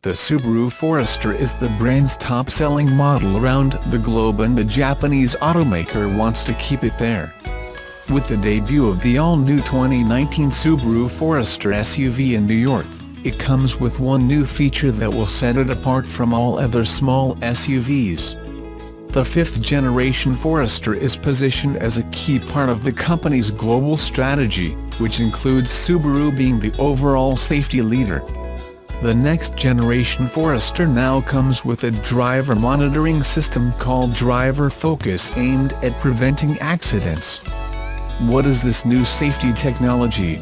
The Subaru Forester is the brand's top-selling model around the globe, and the Japanese automaker wants to keep it there. With the debut of the all-new 2019 Subaru Forester SUV in New York, it comes with one new feature that will set it apart from all other small SUVs. The fifth-generation Forester is positioned as a key part of the company's global strategy, which includes Subaru being the overall safety leader. The next-generation Forester now comes with a driver monitoring system called Driver Focus, aimed at preventing accidents. What is this new safety technology?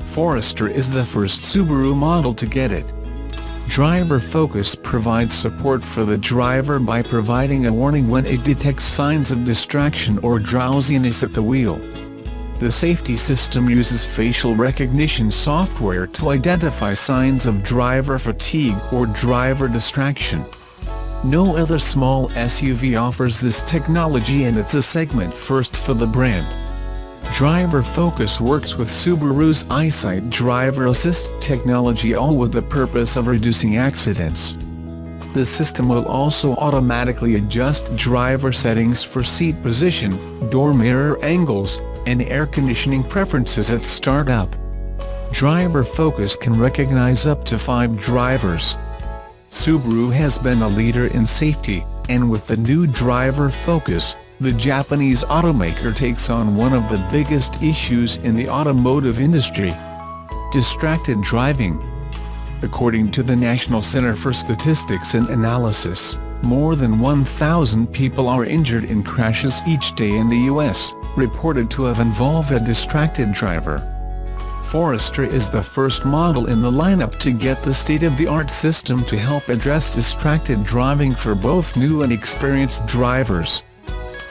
Forester is the first Subaru model to get it. Driver Focus provides support for the driver by providing a warning when it detects signs of distraction or drowsiness at the wheel. The safety system uses facial recognition software to identify signs of driver fatigue or driver distraction. No other small SUV offers this technology, and it's a segment first for the brand. Driver Focus works with Subaru's EyeSight driver assist technology, all with the purpose of reducing accidents. The system will also automatically adjust driver settings for seat position, door mirror angles, and air conditioning preferences at startup. Driver Focus can recognize up to 5 drivers. Subaru has been a leader in safety, and with the new Driver Focus, the Japanese automaker takes on one of the biggest issues in the automotive industry: distracted driving. According to the National Center for Statistics and Analysis, more than 1,000 people are injured in crashes each day in the U.S., reported to have involved a distracted driver. Forester is the first model in the lineup to get the state-of-the-art system to help address distracted driving for both new and experienced drivers.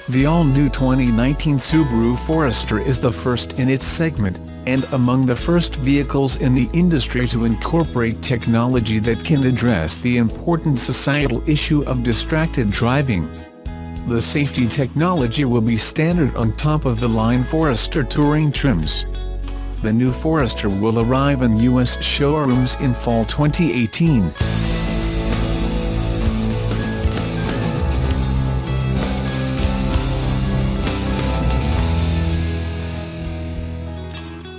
The all-new 2019 Subaru Forester is the first in its segment, and among the first vehicles in the industry to incorporate technology that can address the important societal issue of distracted driving. The safety technology will be standard on top-of-the-line Forester Touring trims. The new Forester will arrive in U.S. showrooms in fall 2018.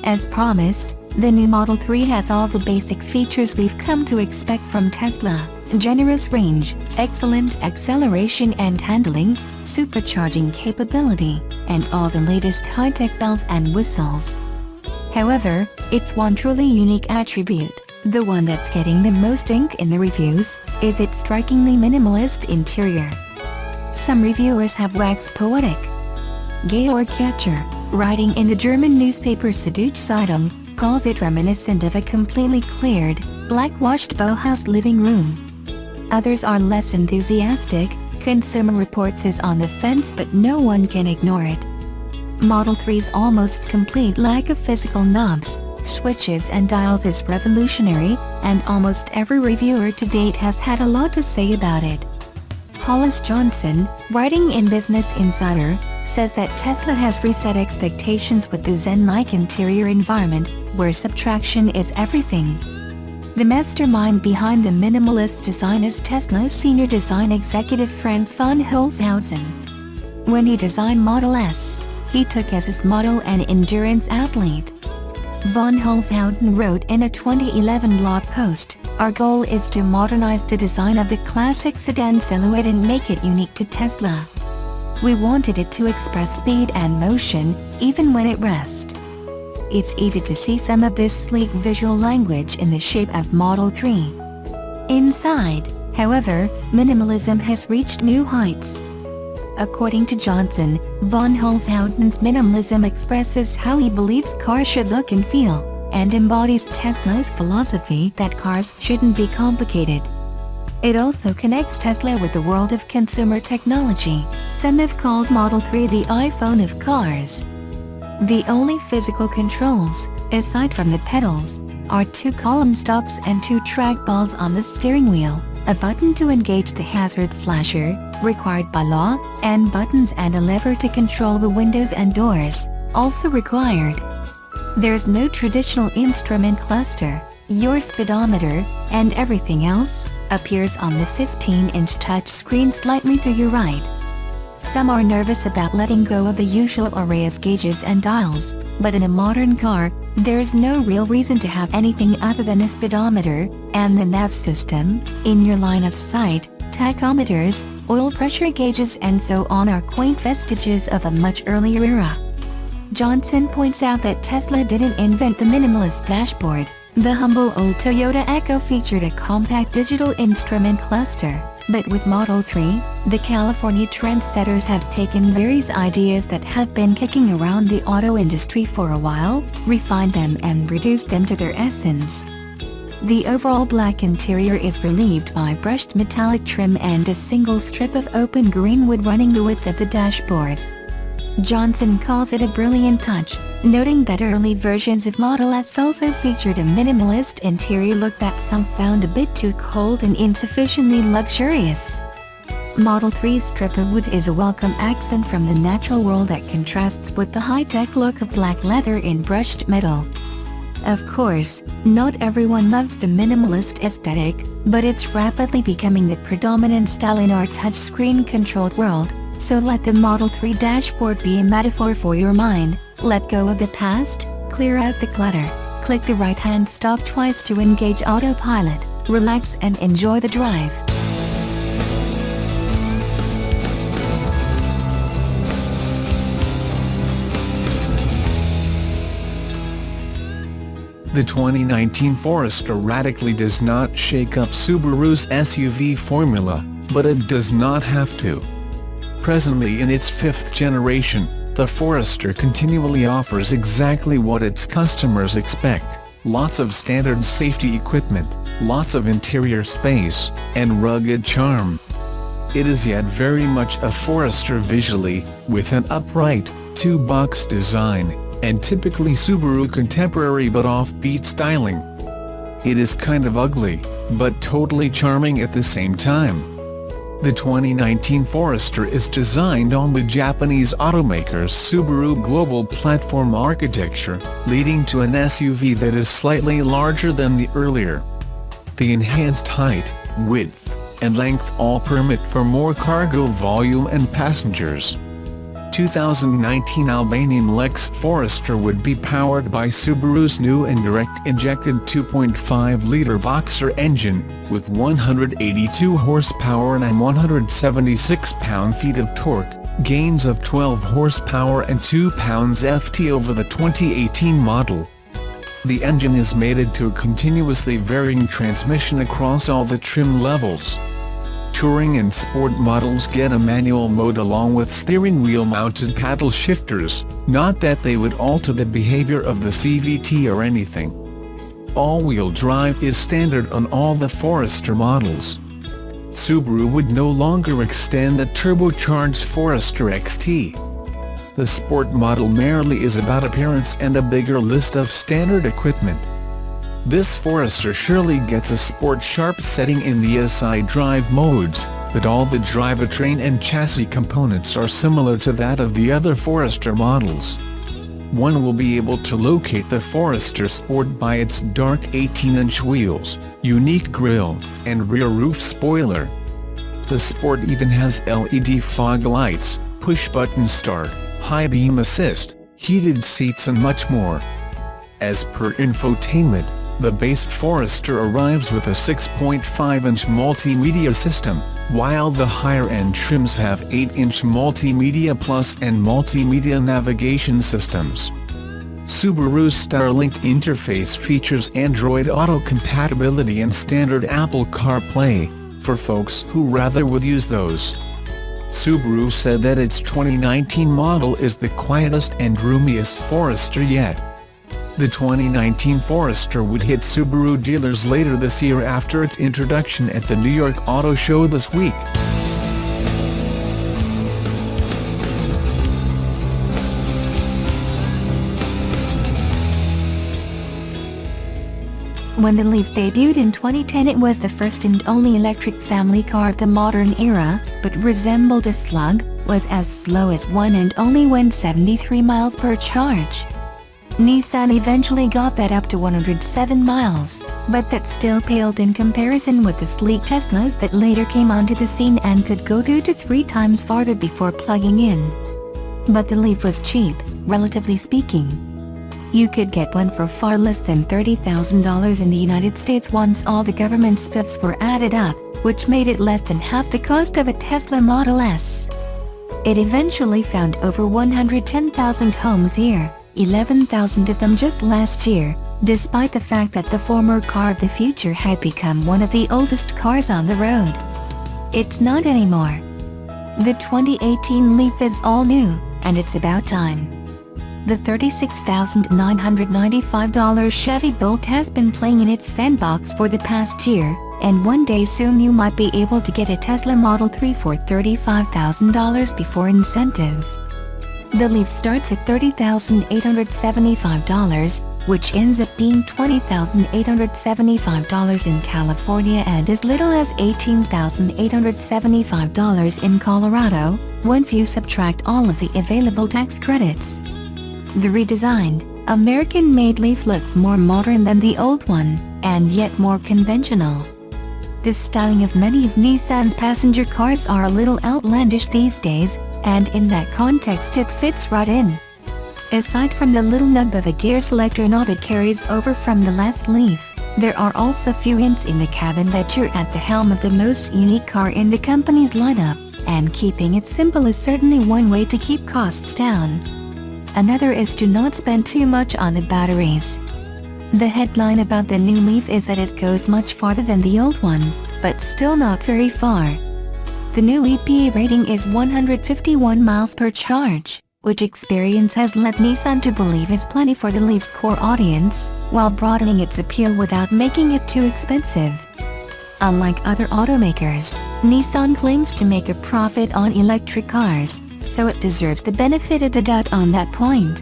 As promised, the new Model 3 has all the basic features we've come to expect from Tesla: generous range, excellent acceleration and handling, supercharging capability, and all the latest high-tech bells and whistles. However, its one truly unique attribute, the one that's getting the most ink in the reviews, is its strikingly minimalist interior. Some reviewers have waxed poetic. Georg Kacher, writing in the German newspaper Süddeutsche Zeitung, calls it reminiscent of a completely cleared, blackwashed Bauhaus living room. Others are less enthusiastic. Consumer Reports is on the fence, but no one can ignore it. Model 3's almost complete lack of physical knobs, switches and dials is revolutionary, and almost every reviewer to date has had a lot to say about it. Hollis Johnson, writing in Business Insider, says that Tesla has reset expectations with the zen-like interior environment, where subtraction is everything. The mastermind behind the minimalist design is Tesla's senior design executive Franz von Holzhausen. When he designed Model S, he took as his model an endurance athlete. Von Holzhausen wrote in a 2011 blog post, "Our goal is to modernize the design of the classic sedan silhouette and make it unique to Tesla. We wanted it to express speed and motion, even when at rest." It's easy to see some of this sleek visual language in the shape of Model 3. Inside, however, minimalism has reached new heights. According to Johnson, von Holzhausen's minimalism expresses how he believes cars should look and feel, and embodies Tesla's philosophy that cars shouldn't be complicated. It also connects Tesla with the world of consumer technology. Some have called Model 3 the iPhone of cars. The only physical controls, aside from the pedals, are 2 column stops and 2 trackballs on the steering wheel, a button to engage the hazard flasher, required by law, and buttons and a lever to control the windows and doors, also required. There's no traditional instrument cluster, Your speedometer, and everything else, appears on the 15-inch touchscreen slightly to your right. Some are nervous about letting go of the usual array of gauges and dials, but in a modern car, there's no real reason to have anything other than a speedometer, and the nav system, in your line of sight. Tachometers, oil pressure gauges and so on are quaint vestiges of a much earlier era. Johnson points out that Tesla didn't invent the minimalist dashboard. The humble old Toyota Echo featured a compact digital instrument cluster, but with Model 3, the California trendsetters have taken various ideas that have been kicking around the auto industry for a while, refined them and reduced them to their essence. The overall black interior is relieved by brushed metallic trim and a single strip of open green wood running the width of the dashboard. Johnson calls it a brilliant touch, noting that early versions of Model S also featured a minimalist interior look that some found a bit too cold and insufficiently luxurious. Model 3's strip of wood is a welcome accent from the natural world that contrasts with the high-tech look of black leather in brushed metal. Of course, not everyone loves the minimalist aesthetic, but it's rapidly becoming the predominant style in our touchscreen-controlled world. So let the Model 3 dashboard be a metaphor for your mind. Let go of the past, clear out the clutter, click the right-hand stop twice to engage autopilot, relax and enjoy the drive. The 2019 Forester radically does not shake up Subaru's SUV formula, but it does not have to. Presently in its fifth generation, the Forester continually offers exactly what its customers expect: lots of standard safety equipment, lots of interior space, and rugged charm. It is yet very much a Forester visually, with an upright, two-box design, and typically Subaru contemporary but offbeat styling. It is kind of ugly, but totally charming at the same time. The 2019 Forester is designed on the Japanese automaker's Subaru global platform architecture, leading to an SUV that is slightly larger than the earlier. The enhanced height, width, and length all permit for more cargo volume and passengers. 2019 Albanian Lex Forester would be powered by Subaru's new indirect-injected 2.5-liter Boxer engine, with 182 horsepower and 176 pound-feet of torque, gains of 12 horsepower and 2 pounds-ft over the 2018 model. The engine is mated to a continuously varying transmission across all the trim levels. Touring and sport models get a manual mode along with steering wheel-mounted paddle shifters, not that they would alter the behavior of the CVT or anything. All-wheel drive is standard on all the Forester models. Subaru would no longer extend a turbocharged Forester XT. The sport model merely is about appearance and a bigger list of standard equipment. This Forester surely gets a sport sharp setting in the SI drive modes, but all the drivetrain and chassis components are similar to that of the other Forester models. One will be able to locate the Forester Sport by its dark 18-inch wheels, unique grille, and rear roof spoiler. The Sport even has LED fog lights, push-button start, high beam assist, heated seats and much more. As per infotainment, the base Forester arrives with a 6.5-inch multimedia system, while the higher-end trims have 8-inch Multimedia Plus and multimedia navigation systems. Subaru's Starlink interface features Android Auto compatibility and standard Apple CarPlay, for folks who rather would use those. Subaru said that its 2019 model is the quietest and roomiest Forester yet. The 2019 Forester would hit Subaru dealers later this year after its introduction at the New York Auto Show this week. When the Leaf debuted in 2010, it was the first and only electric family car of the modern era, but resembled a slug, was as slow as one and only went 73 miles per charge. Nissan eventually got that up to 107 miles, but that still paled in comparison with the sleek Teslas that later came onto the scene and could go 2 to 3 times farther before plugging in. But the Leaf was cheap, relatively speaking. You could get one for far less than $30,000 in the United States once all the government spiffs were added up, which made it less than half the cost of a Tesla Model S. It eventually found over 110,000 homes here, 11,000 of them just last year, despite the fact that the former car of the future had become one of the oldest cars on the road. It's not anymore. The 2018 Leaf is all new, and it's about time. The $36,995 Chevy Bolt has been playing in its sandbox for the past year, and one day soon you might be able to get a Tesla Model 3 for $35,000 before incentives. The Leaf starts at $30,875, which ends up being $20,875 in California and as little as $18,875 in Colorado, once you subtract all of the available tax credits. The redesigned, American-made Leaf looks more modern than the old one, and yet more conventional. The styling of many of Nissan's passenger cars are a little outlandish these days, and in that context it fits right in. Aside from the little nub of a gear selector knob it carries over from the last Leaf, there are also few hints in the cabin that you're at the helm of the most unique car in the company's lineup, and keeping it simple is certainly one way to keep costs down. Another is to not spend too much on the batteries. The headline about the new Leaf is that it goes much farther than the old one, but still not very far. The new EPA rating is 151 miles per charge, which experience has led Nissan to believe is plenty for the Leaf's core audience, while broadening its appeal without making it too expensive. Unlike other automakers, Nissan claims to make a profit on electric cars, so it deserves the benefit of the doubt on that point.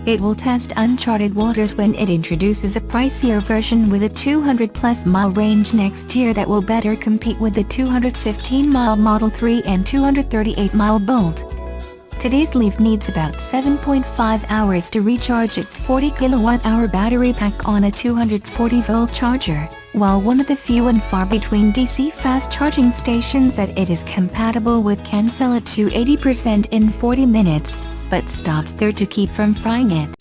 It will test uncharted waters when it introduces a pricier version with a 200-plus mile range next year that will better compete with the 215-mile Model 3 and 238-mile Bolt. Today's Leaf needs about 7.5 hours to recharge its 40 kWh battery pack on a 240-volt charger, while one of the few and far between DC fast charging stations that it is compatible with can fill it to 80% in 40 minutes, but stops there to keep from frying it.